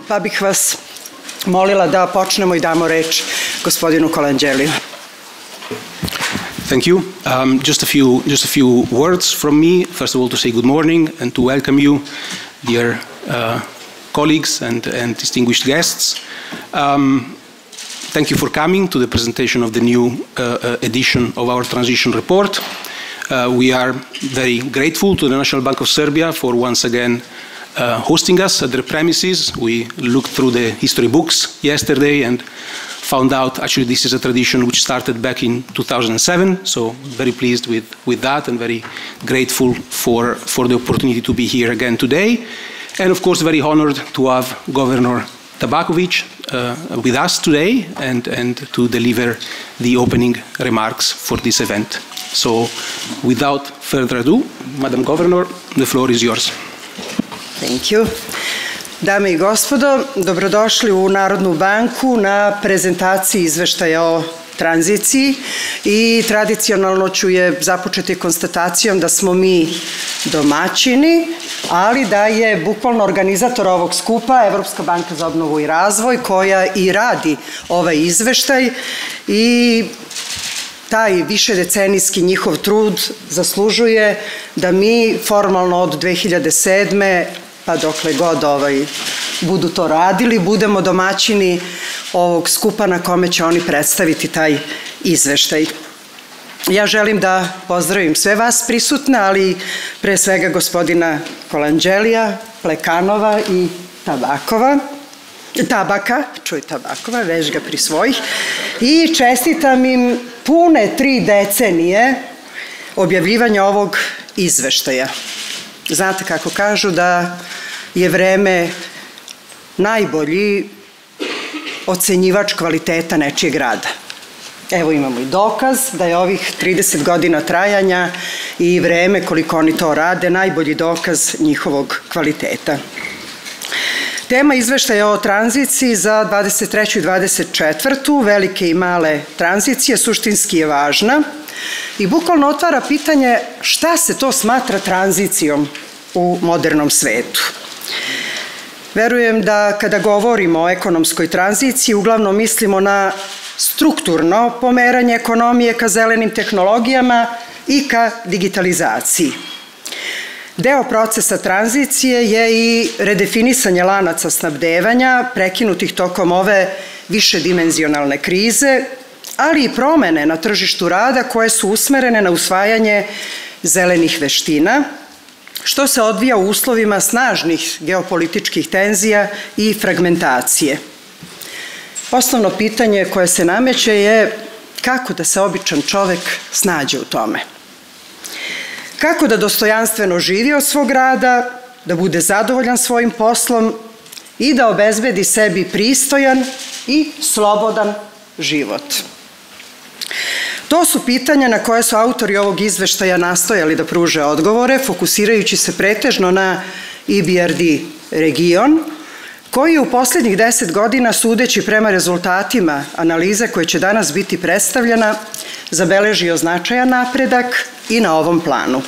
pa bih vas molila da počnemo i damo reč gospodinu Kolanđeliju. Thank you. Just a few words from me. First of all, to say good morning and to welcome you, dear colleagues and distinguished guests. Thank you for coming to the presentation of the new edition of our transition report. We are very grateful to the National Bank of Serbia for once again hosting us at their premises. We looked through the history books yesterday and found out actually this is a tradition which started back in 2007, so very pleased with that and very grateful for the opportunity to be here again today. And of course very honored to have Governor Tabaković with us today and to deliver the opening remarks for this event. So without further ado, Madam Governor, the floor is yours. Thank you. Dame i gospodo, dobrodošli u Narodnu banku na prezentaciji izveštaja o tranziciji i tradicionalno ću je započeti konstatacijom da smo mi domaćini, ali da je bukvalno organizator ovog skupa Evropska banka za obnovu i razvoj koja i radi ovaj izveštaj i taj višedecenijski njihov trud zaslužuje da mi formalno od 2007. pa dokle god budu to radili, budemo domaćini ovog skupa na kome će oni predstaviti taj izveštaj. Ja želim da pozdravim sve vas prisutne, ali pre svega gospodina Kolanđelija, Plekanova i Tabaka, već ga prisvojih, i čestitam im pune 3 decenije objavljivanja ovog izveštaja. Znate kako kažu da je vreme najbolji ocenjivač kvaliteta nečijeg rada. Evo imamo i dokaz da je ovih 30 godina trajanja i vreme koliko oni to rade najbolji dokaz njihovog kvaliteta. Tema izveštaja o tranziciji za 23. i 24. velike i male tranzicije suštinski je važna i bukvalno otvara pitanje šta se to smatra tranzicijom u modernom svetu. Verujem da kada govorimo o ekonomskoj tranziciji uglavnom mislimo na strukturno pomeranje ekonomije ka zelenim tehnologijama i ka digitalizaciji. Deo procesa tranzicije je i redefinisanje lanaca snabdevanja prekinutih tokom ove višedimenzionalne krize, ali i promene na tržištu rada koje su usmerene na usvajanje zelenih veština, što se odvija u uslovima snažnih geopolitičkih tenzija i fragmentacije. Osnovno pitanje koje se nameće je kako da se običan čovek snađe u tome. Kako da dostojanstveno živi od svog rada, da bude zadovoljan svojim poslom i da obezbedi sebi pristojan i slobodan život. To su pitanja na koje su autori ovog izveštaja nastojali da pruže odgovore, fokusirajući se pretežno na EBRD region, koji je u poslednjih 10 godina, sudeći prema rezultatima analize koje će danas biti predstavljena, zabeležio značajan napredak i na ovom planu.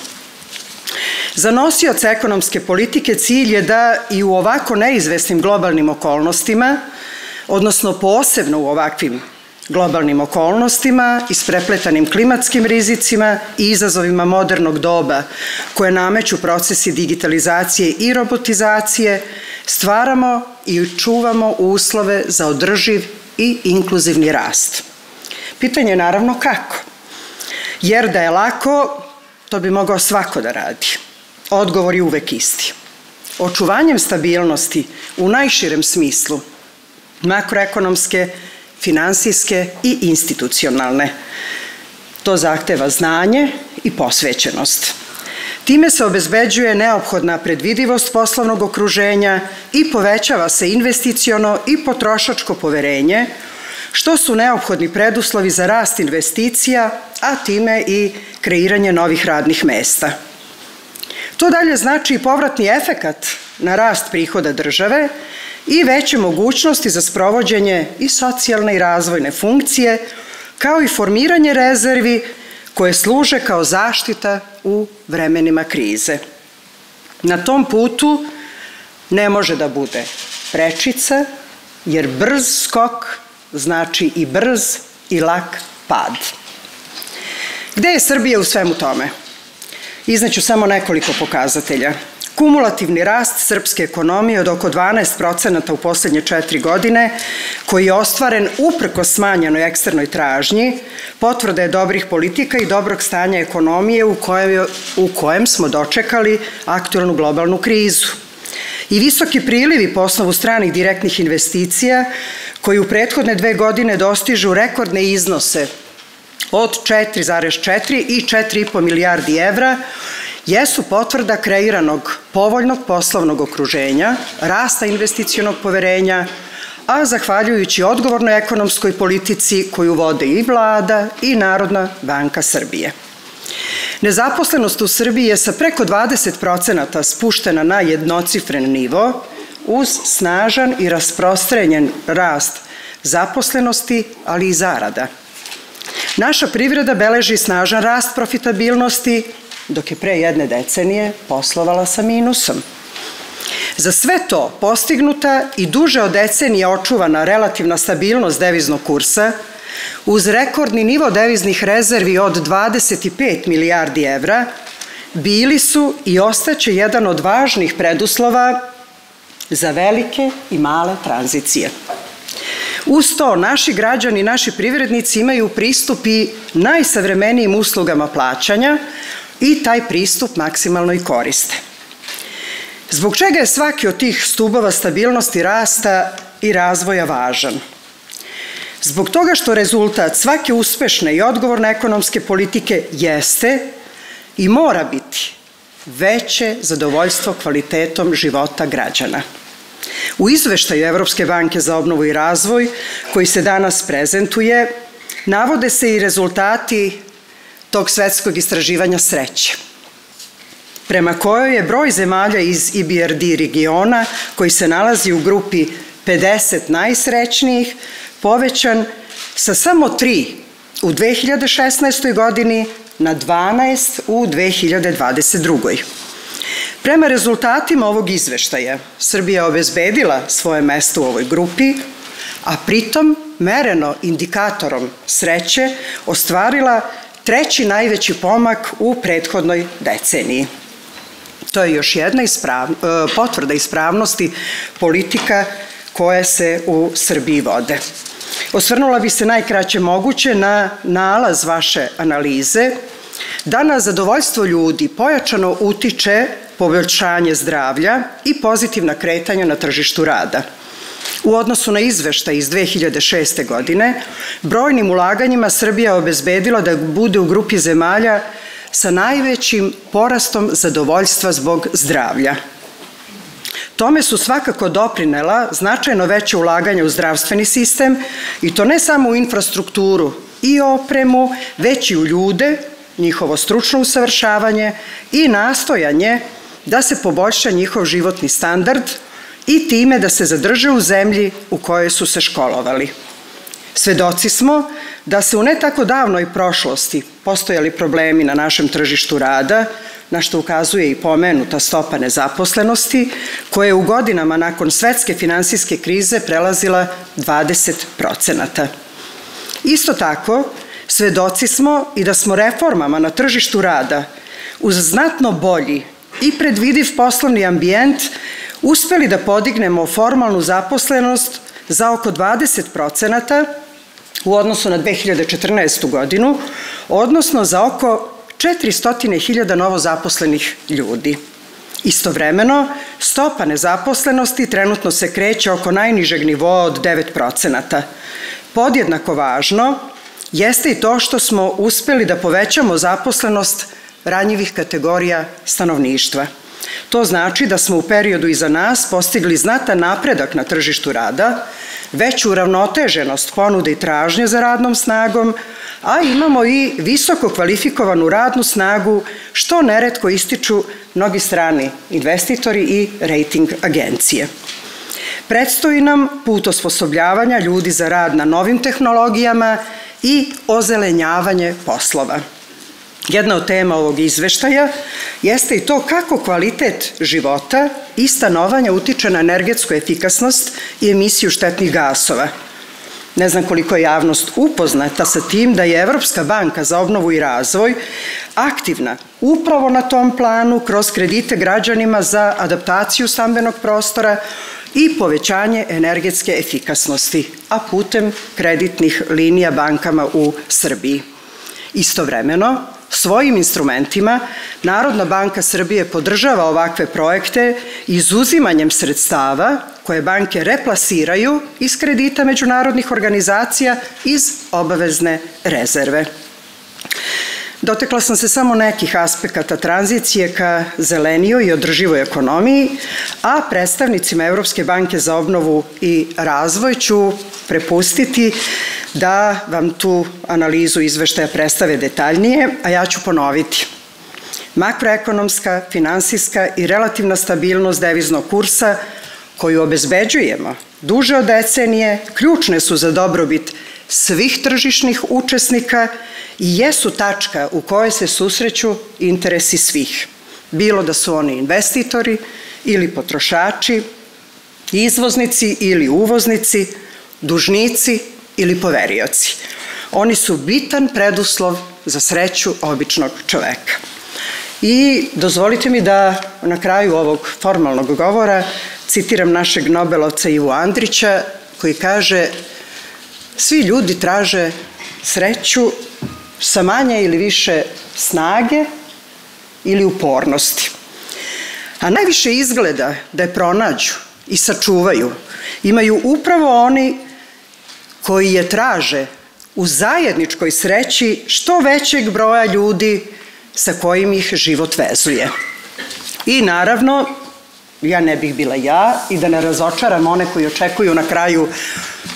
Za nosioce ekonomske politike cilj je da i u ovako neizvesnim globalnim okolnostima, odnosno posebno u ovakvim globalnim okolnostima, isprepletanim klimatskim rizicima i izazovima modernog doba koje nameću procesi digitalizacije i robotizacije, stvaramo i čuvamo uslove za održiv i inkluzivni rast. Pitanje je naravno kako. Jer da je lako, to bi mogao svako da radi. Odgovor je uvek isti. Očuvanjem stabilnosti u najširem smislu, makroekonomske, finansijske i institucionalne. To zahteva znanje i posvećenost. Time se obezbeđuje neophodna predvidivost poslovnog okruženja i povećava se investiciono i potrošačko poverenje, što su neophodni preduslovi za rast investicija, a time i kreiranje novih radnih mesta. To dalje znači i povratni efekat na rast prihoda države i veće mogućnosti za sprovođenje i socijalne i razvojne funkcije, kao i formiranje rezervi koje služe kao zaštita u vremenima krize. Na tom putu ne može da bude prečica, jer brz skok znači i brz i lak pad. Gde je Srbija u svemu tome? Izneću samo nekoliko pokazatelja. Kumulativni rast srpske ekonomije od oko 12% u poslednje 4 godine, koji je ostvaren uprko smanjenoj eksternoj tražnji, potvrda je dobrih politika i dobrog stanja ekonomije u kojem smo dočekali aktuelnu globalnu krizu. I visoki prilivi po osnovu stranih direktnih investicija, koji u prethodne 2 godine dostižu rekordne iznose od 4,4 i 4,5 milijardi evra, jesu potvrda kreiranog povoljnog poslovnog okruženja, rasta investicionog poverenja, a zahvaljujući odgovornoj ekonomskoj politici koju vode i Vlada i Narodna banka Srbije. Nezaposlenost u Srbiji je sa preko 20% spuštena na jednocifren nivo uz snažan i rasprostranjen rast zaposlenosti, ali i zarada. Naša privreda beleži snažan rast profitabilnosti, dok je pre 1 decenije poslovala sa minusom. Za sve to postignuta i duže od decenije očuvana relativna stabilnost deviznog kursa, uz rekordni nivo deviznih rezervi od 25 milijardi evra, bili su i ostaće jedan od važnih preduslova za velike i male tranzicije. Uz to, naši građani i naši privrednici imaju pristup i najsavremenijim uslugama plaćanja i taj pristup maksimalno i koriste. Zbog čega je svaki od tih stubova stabilnosti, rasta i razvoja važan? Zbog toga što rezultat svake uspešne i odgovorne ekonomske politike jeste i mora biti veće zadovoljstvo kvalitetom života građana. U izveštaju Evropske banke za obnovu i razvoj, koji se danas prezentuje, navode se i rezultati tog svetskog istraživanja sreće, prema kojoj je broj zemalja iz IBRD regiona, koji se nalazi u grupi 50 najsrećnijih, povećan sa samo 3 u 2016. godini na 12 u 2022. Prema rezultatima ovog izveštaja, Srbija je obezbedila svoje mesto u ovoj grupi, a pritom, mereno indikatorom sreće, ostvarila 3. najveći pomak u prethodnoj deceniji. To je još jedna potvrda ispravnosti politika koje se u Srbiji vode. Osvrnula bi se najkraće moguće na nalaz vaše analize, da na zadovoljstvo ljudi pojačano utiče poboljšanje zdravlja i pozitivna kretanja na tržištu rada. U odnosu na izveštaj iz 2006. godine, brojnim ulaganjima Srbija je obezbedila da bude u grupi zemalja sa najvećim porastom zadovoljstva zbog zdravlja. Tome su svakako doprinela značajno veće ulaganje u zdravstveni sistem, i to ne samo u infrastrukturu i opremu, već i u ljude, njihovo stručno usavršavanje i nastojanje da se poboljša njihov životni standard i time da se zadrže u zemlji u kojoj su se školovali. Svedoci smo da se u ne tako davnoj prošlosti postojali problemi na našem tržištu rada, na što ukazuje i pomenuta stopa nezaposlenosti, koja je u godinama nakon svetske finansijske krize prelazila 20%. Isto tako, svedoci smo i da smo reformama na tržištu rada uz znatno bolji i predvidiv poslovni ambijent uspeli da podignemo formalnu zaposlenost za oko 20% u odnosu na 2014. godinu, odnosno za oko 400.000 novozaposlenih ljudi. Istovremeno, stopa nezaposlenosti trenutno se kreće oko najnižeg nivoa od 9%. Podjednako važno jeste i to što smo uspeli da povećamo zaposlenost ranjivih kategorija stanovništva. To znači da smo u periodu iza nas postigli znatan napredak na tržištu rada, veću uravnoteženost ponude i tražnje za radnom snagom, a imamo i visoko kvalifikovanu radnu snagu, što neretko ističu mnogi strani investitori i rejting agencije. Predstoji nam put osposobljavanja ljudi za rad na novim tehnologijama i ozelenjavanje poslova. Jedna od tema ovog izveštaja jeste i to kako kvalitet života i stanovanja utiče na energetsku efikasnost i emisiju štetnih gasova. Ne znam koliko je javnost upoznata sa tim da je Evropska banka za obnovu i razvoj aktivna upravo na tom planu kroz kredite građanima za adaptaciju stambenog prostora i povećanje energetske efikasnosti, a putem kreditnih linija bankama u Srbiji. Istovremeno, svojim instrumentima Narodna banka Srbije podržava ovakve projekte izuzimanjem sredstava koje banke replasiraju iz kredita međunarodnih organizacija iz obavezne rezerve. Dotekla sam se samo nekih aspekata tranzicije ka zelenijoj i održivoj ekonomiji, a predstavnicima Evropske banke za obnovu i razvoj ću prepustiti da vam tu analizu izveštaja predstave detaljnije, a ja ću ponoviti. Makroekonomska, finansijska i relativna stabilnost deviznog kursa koju obezbeđujemo duže od decenije ključne su za dobrobit svih tržišnih učesnika i jesu tačka u kojoj se susreću interesi svih. Bilo da su oni investitori ili potrošači, izvoznici ili uvoznici, dužnici ili poverioci. Oni su bitan preduslov za sreću običnog čoveka. I dozvolite mi da na kraju ovog formalnog govora citiram našeg Nobelovca Ivu Andrića koji kaže: svi ljudi traže sreću sa manje ili više snage ili upornosti. A najviše izgleda da je pronađu i sačuvaju imaju upravo oni koji je traže u zajedničkoj sreći što većeg broja ljudi sa kojim ih život vezuje. I naravno, ja ne bih bila ja i da ne razočaram one koji očekuju na kraju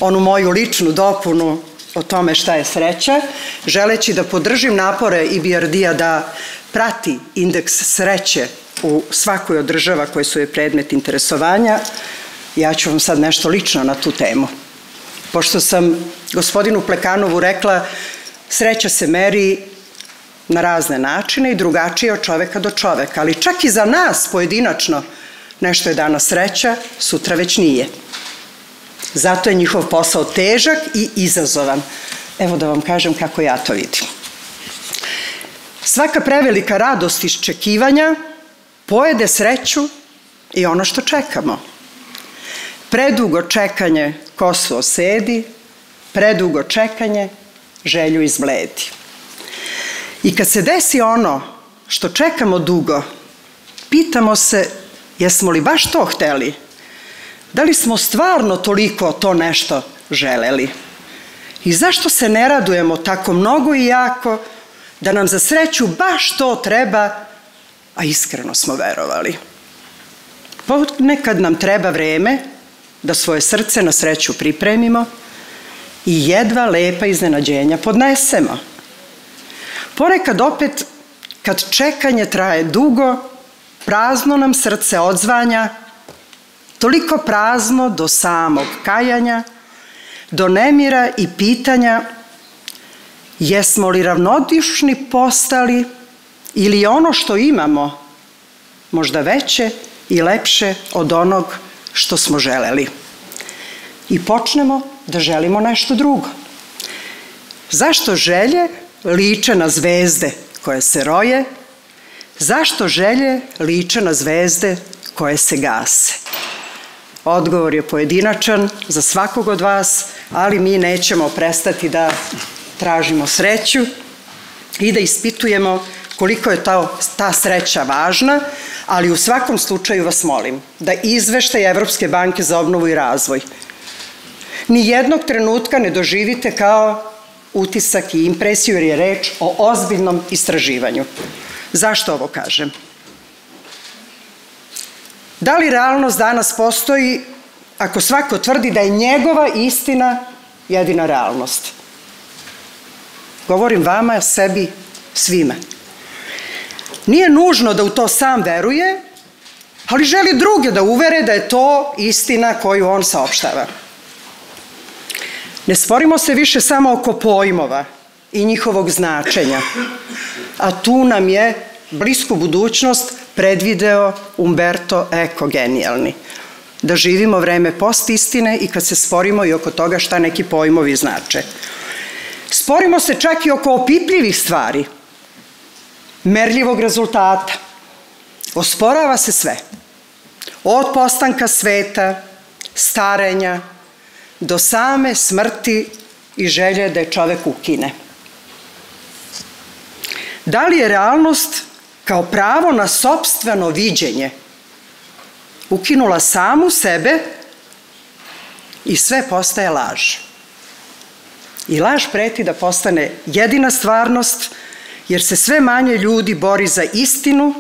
onu moju ličnu dopunu o tome šta je sreća, želeći da podržim napore EBRD-a da prati indeks sreće u svakoj od država koje su je predmet interesovanja, ja ću vam sad nešto lično na tu temu. Pošto sam gospodinu Plekanovu rekla, sreća se meri na razne načine i drugačije od čoveka do čoveka, ali čak i za nas pojedinačno nešto je danas sreća, sutra već nije. Zato je njihov posao težak i izazovan. Evo da vam kažem kako ja to vidim. Svaka prevelika radost iščekivanja pojede sreću i ono što čekamo. Predugo čekanje kosu osedi, predugo čekanje želju izbledi. I kad se desi ono što čekamo dugo, pitamo se jesmo li baš to hteli? Da li smo stvarno toliko to nešto želeli? I zašto se ne radujemo tako mnogo i jako da nam za sreću baš to treba, a iskreno smo verovali? Nekad nam treba vreme da svoje srce na sreću pripremimo i jedva lepa iznenađenja podnesemo. Ponekad opet, kad čekanje traje dugo, prazno nam srce odzvanja, toliko prazno do samog kajanja, do nemira i pitanja jesmo li ravnodušni postali ili je ono što imamo možda veće i lepše od onog što smo želeli. I počnemo da želimo nešto drugo. Zašto želje liče na zvezde koje se roje? Zašto želje liče na zvezde koje se gase? Odgovor je pojedinačan za svakog od vas, ali mi nećemo prestati da tražimo sreću i da ispitujemo koliko je ta sreća važna, ali u svakom slučaju vas molim da izveštaj Evropske banke za obnovu i razvoj ni jednog trenutka ne doživite kao utisak i impresiju, jer je reč o ozbiljnom istraživanju. Zašto ovo kažem? Da li realnost danas postoji ako svako tvrdi da je njegova istina jedina realnost? Govorim vama, sebi, svima. Nije nužno da u to sam veruje, ali želi druge da uvere da je to istina koju on saopštava. Ne sporimo se više samo oko pojmova i njihovog značenja. a tu nam je blisku budućnost predvideo Umberto Eco, genijalni. Da živimo vreme post-istine i kad se sporimo i oko toga šta neki pojmovi znače. Sporimo se čak i oko opipljivih stvari, merljivog rezultata. Osporava se sve. Od postanka sveta, starenja, do same smrti i želje da je čovek ukine. Da li je realnost kao pravo na sopstveno viđenje ukinula samu sebe i sve postaje laž? I laž preti da postane jedina stvarnost, jer se sve manje ljudi bori za istinu,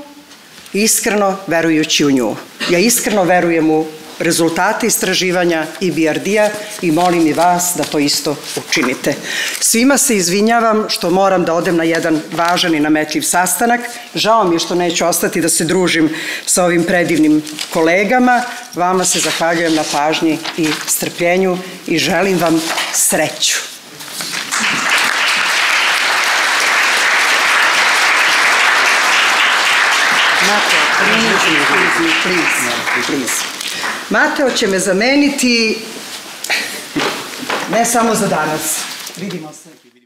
iskreno verujući u nju. Ja iskreno verujem u rezultate istraživanja EBRD-a i molim i vas da to isto učinite. Svima se izvinjavam što moram da odem na jedan važan i nametljiv sastanak. Žao mi je što neću ostati da se družim sa ovim predivnim kolegama. Vama se zahvaljujem na pažnji i strpljenju i želim vam sreću. Please. Mateo će me zameniti ne samo za danas. Vidimo se.